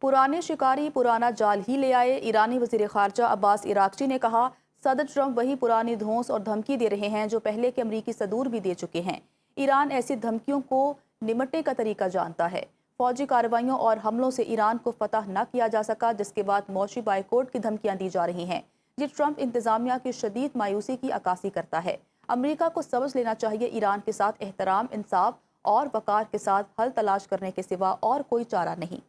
पुराने शिकारी पुराना जाल ही ले आए। ईरानी वज़ीर ख़ारजा अब्बास इराक़ची ने कहा, सदर ट्रंप वही पुरानी धौंस और धमकी दे रहे हैं जो पहले के अमरीकी सदूर भी दे चुके हैं। ईरान ऐसी धमकियों को निमटने का तरीका जानता है। फौजी कार्रवाइयों और हमलों से ईरान को फतह न किया जा सका, जिसके बाद मौशी बाइकोट की धमकियां दी जा रही हैं। ये ट्रंप इंतज़ामिया की शदीद मायूसी की अक्कासी करता है। अमरीका को समझ लेना चाहिए, ईरान के साथ एहतराम, इंसाफ और वक़ार के साथ हल तलाश करने के सिवा और कोई चारा नहीं।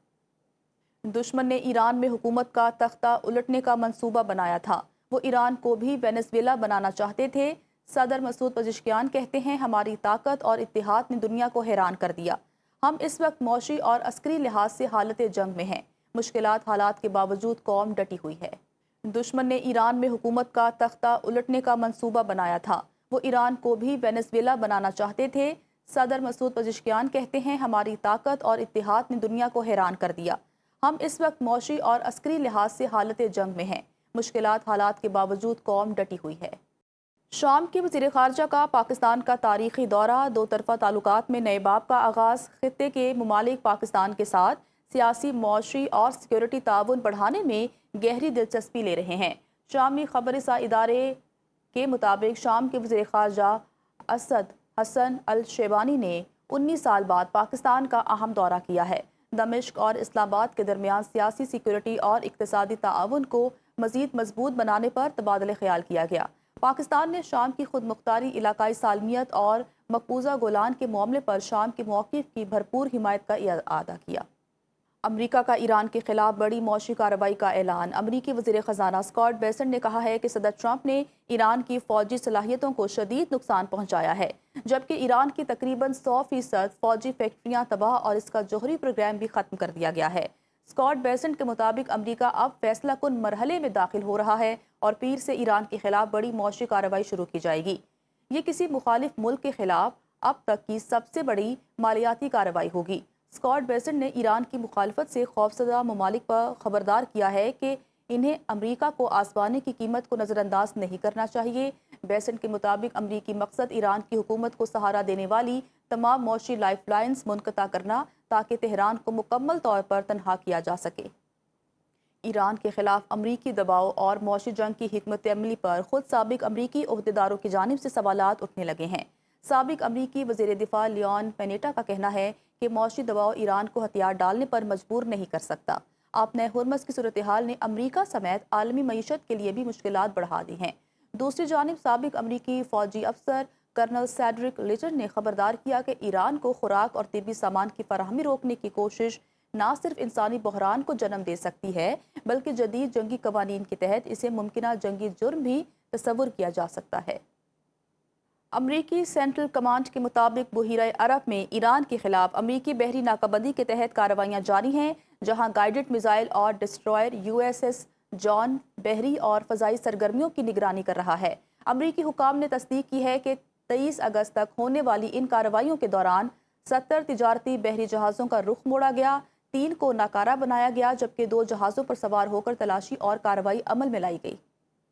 दुश्मन ने ईरान में हुकूमत का तख्ता उलटने का मंसूबा बनाया था। वो ईरान को भी वेनेज़ुएला बनाना चाहते थे। सदर मसूद पज़ेश्कियान कहते हैं, हमारी ताकत और इत्तेहाद ने दुनिया को हैरान कर दिया। हम इस वक्त मौशी और अस्करी लिहाज से हालत जंग में हैं। मुश्किलात हालात के बावजूद कौम डटी हुई है। दुश्मन ने ईरान में हुकूमत का तख्ता उलटने का मंसूबा बनाया था। वो ईरान को भी वेनेज़ुएला बनाना चाहते थे। सदर मसूद पज़ेश्कियान कहते हैं, हमारी ताकत और इत्तेहाद ने दुनिया को हैरान कर दिया। हम इस वक्त मौशी और अस्करी लिहाज से हालत जंग में हैं। मुश्किलात हालात के बावजूद कौम डटी हुई है। शाम के वज़ीर ख़ारजा का पाकिस्तान का तारीख़ी दौरा, दो तरफ़ा ताल्लुकात में नए बाब का आगाज़। ख़ित्ते के मुमालिक पाकिस्तान के साथ सियासी, मौशी और सिक्योरिटी ताउन बढ़ाने में गहरी दिलचस्पी ले रहे हैं। शामी ख़बरसा इदारे के मुताबिक शाम के वज़ीर ख़ारजा असद हसन अल शेबानी ने 19 साल बाद पाकिस्तान का अहम दौरा किया है। दमिश्क और इस्लामाबाद के दरमियान सियासी, सिक्योरिटी और इक़्तिसादी ताउन को मज़ीद मजबूत बनाने पर तबादले ख़याल किया गया। पाकिस्तान ने शाम की खुद मुख्तारी, इलाकाई सालमियत और मकबूजा गोलान के मामले पर शाम के मौक़िफ़ की भरपूर हिमायत का इआदा किया। अमरीका का ईरान के खिलाफ बड़ी मौशी कार्रवाई का ऐलान। अमरीकी वज़ीर ख़ज़ाना स्कॉट बेसेंट ने कहा है कि सदर ट्रंप ने ईरान की फ़ौजी सलाहियतों को शदीद नुकसान पहुँचाया है, जबकि ईरान की तकरीबन 100% फ़ौजी फैक्ट्रियाँ तबाह और इसका जौहरी प्रोग्राम भी ख़त्म कर दिया गया है। स्कॉट बेसेंट के मुताबिक अमरीका अब फैसला कुन मरहले में दाखिल हो रहा है और पीर से ईरान के खिलाफ बड़ी मौशी कार्रवाई शुरू की जाएगी। ये किसी मुखालिफ मुल्क के खिलाफ अब तक की सबसे बड़ी मालियाती कार्रवाई होगी। स्कॉट बेसेंट ने ईरान की मुखालफत से खौफजदा ममालिक पर खबरदार किया है कि इन्हें अमरीका को आजमाने की कीमत को नज़रअंदाज नहीं करना चाहिए। बेसेंट के मुताबिक अमरीकी मकसद ईरान की हुकूमत को सहारा देने वाली तमाम मौशी लाइफ लाइन्स मुनक़ता करना, ताकि तेहरान को मुकम्मल तौर पर तनहा किया जा सके। ईरान के खिलाफ अमरीकी दबाव और मौशी जंग की हिकमत अमली पर खुद साबिक अमरीकी ओहदेदारों की जानिब से सवालात उठने लगे हैं। साबिक अमरीकी वज़ीर दिफा लियोन पेनेटा का कहना है कि मौशी दबाव ईरान को हथियार डालने पर मजबूर नहीं कर सकता। आपने हुर्मस की सूरत हाल ने अमरीका समेत आलमी मईशत के लिए भी मुश्किलात बढ़ा दी हैं। दूसरी जानिब साबिक अमरीकी फ़ौजी अफसर कर्नल सेड्रिक लिटन ने खबरदार किया कि ईरान को खुराक और तिब्बी सामान की फराहमी रोकने की कोशिश न सिर्फ इंसानी बहरान को जन्म दे सकती है, बल्कि जदीद जंगी कवानीन के तहत इसे मुमकिना जंगी जुर्म भी तस्वुर किया जा सकता है। अमरीकी सेंट्रल कमांड के मुताबिक बहीरा अरब में ईरान के खिलाफ अमरीकी बहरी नाकाबंदी के तहत कार्रवाइयाँ जारी हैं, जहाँ गाइडेड मिसाइल और डिस्ट्रॉयर USS जॉन बहरी और फ़ज़ाई सरगर्मियों की निगरानी कर रहा है। अमरीकी हुकाम ने तस्दीक की है कि 23 अगस्त तक होने वाली इन कार्रवाइयों के दौरान 70 तिजारती बहरी जहाज़ों का रुख मोड़ा गया, 3 को नाकारा बनाया गया, जबकि 2 जहाज़ों पर सवार होकर तलाशी और कार्रवाई अमल में लाई गई।